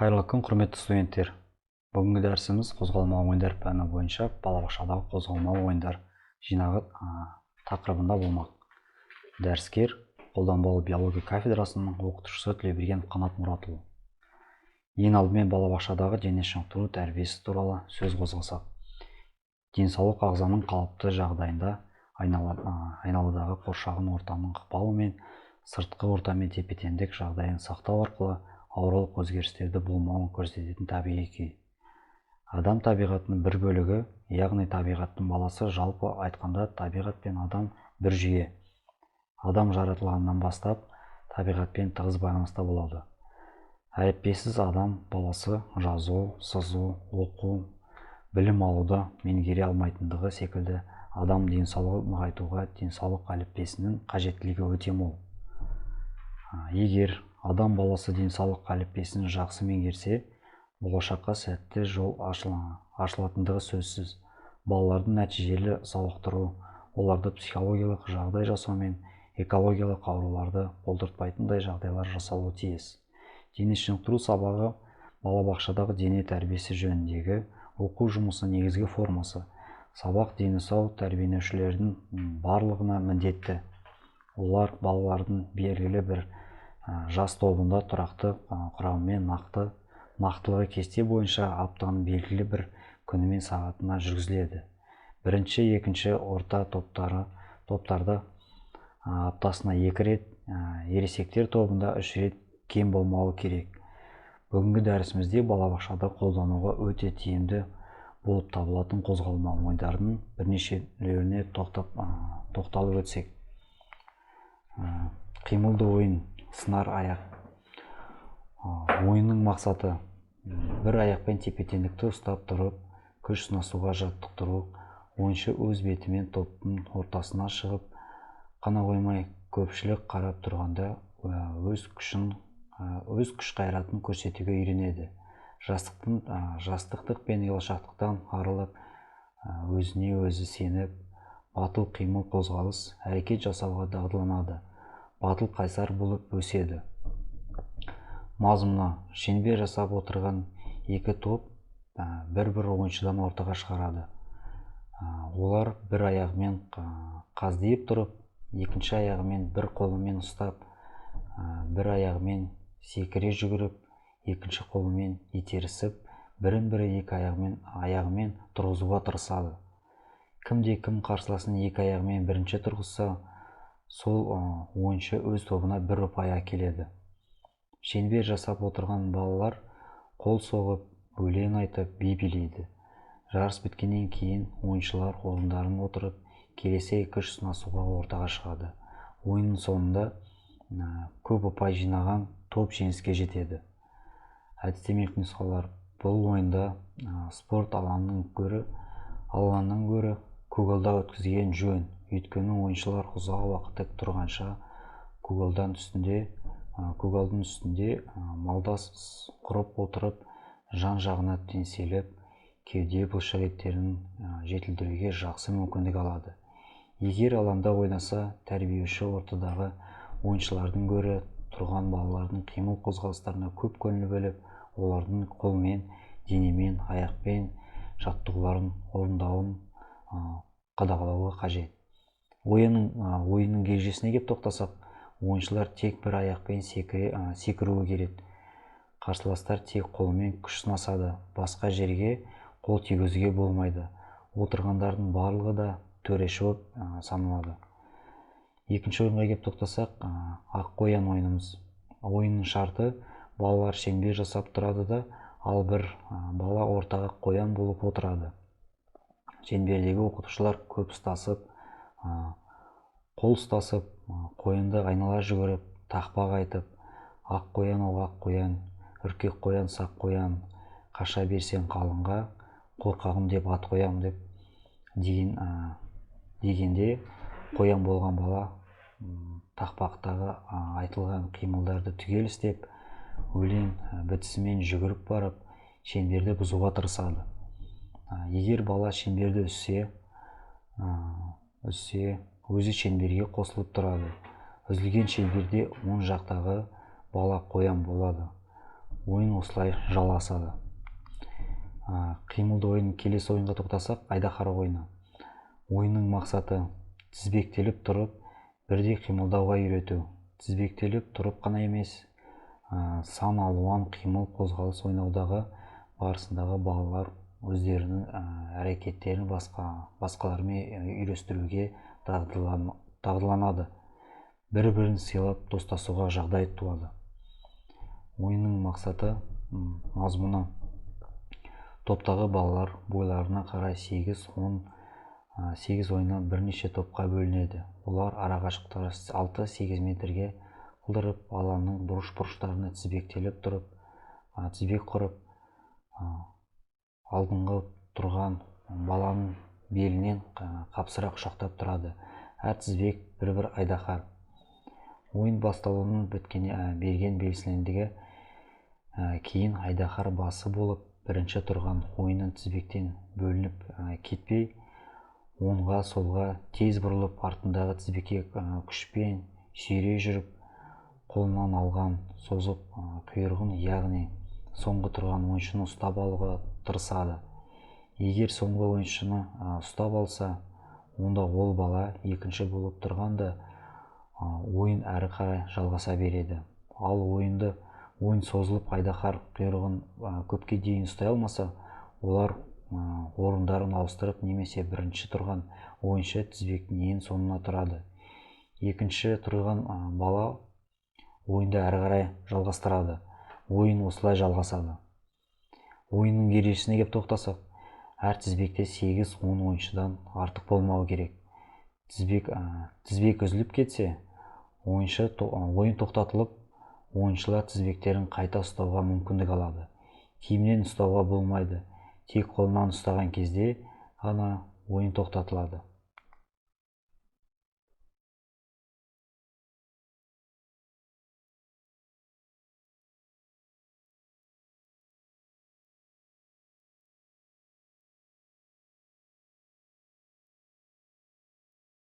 Қайырлы күн, құрметті студенттер. Бүгінгі дәрісіміз қозғалмалы ойындар пәні бойынша балабақшадағы қозғалмалы ойындар жинағы тақырыбында болмақ. Дәріскер қолданбалы биология кафедрасының оқытушысы Тілеуберген Қанат Мұратұлы. Ең алдымен балабақшадағы дене шынықтыру тәрбиесі туралы сөз қозғасақ. Денсаулық ағзаның қалыпты жағдайында айналадағы қоршаған ортаның ықпалы мен сыртқы ортамен тепе-теңдік жағдайын сақтау арқылы ауралық өзгерістерді болмауын көрсететін табиғи күй. Адам табиғатының бір бөлігі, яғни табиғаттың баласы, жалпы айтқанда табиғат пен адам бір жүйе. Адам жаратылғаннан бастап табиғатпен тығыз байланыста болады. Әліппесіз адам баласы жазу, сызу, оқу, білім алуды меңгере алмайтындығы секілді адам денсаулығын нығайтуға денсаулық әліппесінің қажеттілігі өте мол. Егер адам баласы денсаулық әліппесін жақсы меңгерсе, болашаққа сәтті жол ашылатындығы сөзсіз. Балалардың нәтижелі сауықтыру, оларды психологиялық жағдай жасау мен экологиялық ауруларды болдыртпайтындай жағдайлар жасалуы тиіс. Дене шынықтыру сабағы балабақшадағы дене тәрбиесі жөніндегі оқу жұмысының негізгі формасы. Сабақ дені сау тәрбиеленушілердің барлығына міндетті. Олар балалардың белгілі бір жас тобында тұрақты құрамымен нақтылығы кесте бойынша аптаның белгілі бір күні мен сағатына жүргізіледі. Бірінші, екінші орта топтарда аптасына 2 рет, ересектер тобында 3 рет кем болмауы керек. Бүгінгі дәрісімізде балабақшада қолдануға өте тиімді болып табылатын қозғалмалы ойындардың бірнешелеріне тоқталып өтсек. Қимылды ойын, сынар аяқ. Ойынның мақсаты бір аяқпен тепе-теңдікті ұстап тұрып, күш сынасуға жаттықтыру. Ойыншы өз бетімен топтың ортасына шығып қана қоймай, көпшілік қарап тұрғанда өз күш қайратын көрсетуге үйренеді. Жастықтық пен ұялшақтықтан арылып, өзіне өзі сеніп, батыл қимыл қозғалыс, әрекет жасауға дағдыланады. Батыл қайсар болып өседі. Мазмұны: шеңбер жасап отырған екі топ бір-бір ойыншыдан ортаға шығарады. Олар бір аяғымен қаздиып тұрып, екінші аяғымен бір қолымен ұстап, бір аяғымен секіре жүгіріп, екінші қолымен итерісіп, бірін-бірі екі аяғымен тұрғызуға тырысады. Кім қарсыласын екі аяғымен бірінші тұрғызса, сол ойыншы өз тобына бір ұпай әкеледі. Шеңбер жасап отырған балалар қол соғып, өлең айтып, би билейді. Жарыс біткеннен кейін ойыншылар орындарын отырып, келесі күш сынасуға ортаға шығады. Ойынның соңында көп ұпай жинаған топ жеңіске жетеді. Әдістемелік нұсқалар: бұл ойында спорт алаңынан гөрі көгалда өткізген жөн. Өйткені ойыншылар ұзақ уақыт тік тұрғанша көгалдың үстінде малдас құрып отырып, жан-жағына теңселіп, кеуде бұлшық еттерін жетілдіруге жақсы мүмкіндік алады. Егер алаңда ойнаса, тәрбиеленуші ортадағы ойыншылардың гөрі тұрған балалардың қимыл қозғалыстарына көп көңіл бөліп, олардың қолмен, денемен, аяқпен жаттығуларын орындауын қадағалауы қажет. Ойынның ережесіне кеп тоқтасақ, ойыншылар тек бір аяқпен секіруі керек. Қарсыластар тек қолмен күш сынасады, басқа жерге қол тигізуге болмайды. Отырғандардың барлығы да төреші болып саналады. Екінші ойынға кеп тоқтасақ, ақ қоян ойынымыз. Ойынның шарты: балалар шеңбер жасап тұрады да, ал бір бала ортаға қоян болып отырады. Шеңбердегі оқытушылар қол ұстасып, қоянды айнала жүгіріп, тақпақ айтып, ақ қоян, ақ қоян, үркек қоян, сақ қоян, қаша берсең қалыңға, қорқағым деп ат қоям деп дегенде, қоян болған бала тақпақтағы айтылған қимылдарды түгел істеп, өлең бітісімен жүгіріп барып, шеңберді бұзуға тырысады. Егер бала шеңберді үзсе, өзі шеңберге қосылып тұрады. Үзілген шеңберде оң жақтағы бала қоян болады. ойын осылай жалғасады. Қимылды ойын келесі ойынға тоқтасақ, айдаһар ойыны. Ойынның мақсаты тізбектеліп тұрып бірдей қимылдауға үйрету. Тізбектеліп тұрып қана емес, сан алуан қимыл қозғалыс ойнаудағы барысындағы балалар өздерінің әрекеттерін басқалармен үйлестіруге дағдыланады. Бір-бірін сыйлап достасуға жағдай туады. Ойынның мақсаты, мазмұны. Топтағы балалар бойларына қарай 8 ойыннан бірнеше топқа бөлінеді. Олар арақашықтығы 6-8 метрге қылдырып, алаңның бұрыш-бұрыштарына тізбектеліп тұрып, тізбек құрып, алдыңғы тұрған баланың белінен қапсыра құшақтап тұрады. Әр тізбек бір айдаһар. Ойын басталуының берген белгісіндегі кейін айдаһар басы болып, бірінші тұрған ойынның тізбектен бөлініп кетпей, оңға солға тез бұрылып, артындағы тізбекке күшпен сүйрей жүріп, қолынан алған созып құйрығын, яғни соңғы тұрған ойыншыны ұстап алуға тырысады. Егер соңғы ойыншыны ұстап алса, онда ол бала екінші болып тұрғанда ойын әрі қарай жалғаса береді. Ал ойын созылып айдаһар құйрығын көпке дейін ұстай алмаса, олар орындарын ауыстырып, немесе бірінші тұрған ойыншы тізбектің ең соңына тұрады. Екінші тұрған бала ойынды әрі қарай жалғастырады. Ойын осылай жалғасады. Ойынның ережесіне кеп тоқтасақ, әр тізбекте 8-10 ойыншыдан артық болмауы керек. Тізбек үзіліп кетсе, ойын тоқтатылып, ойыншылар тізбектерін қайта ұстауға мүмкіндік алады. Киімнен ұстауға болмайды. Тек қолынан ұстаған кезде ғана ойын тоқтатылады.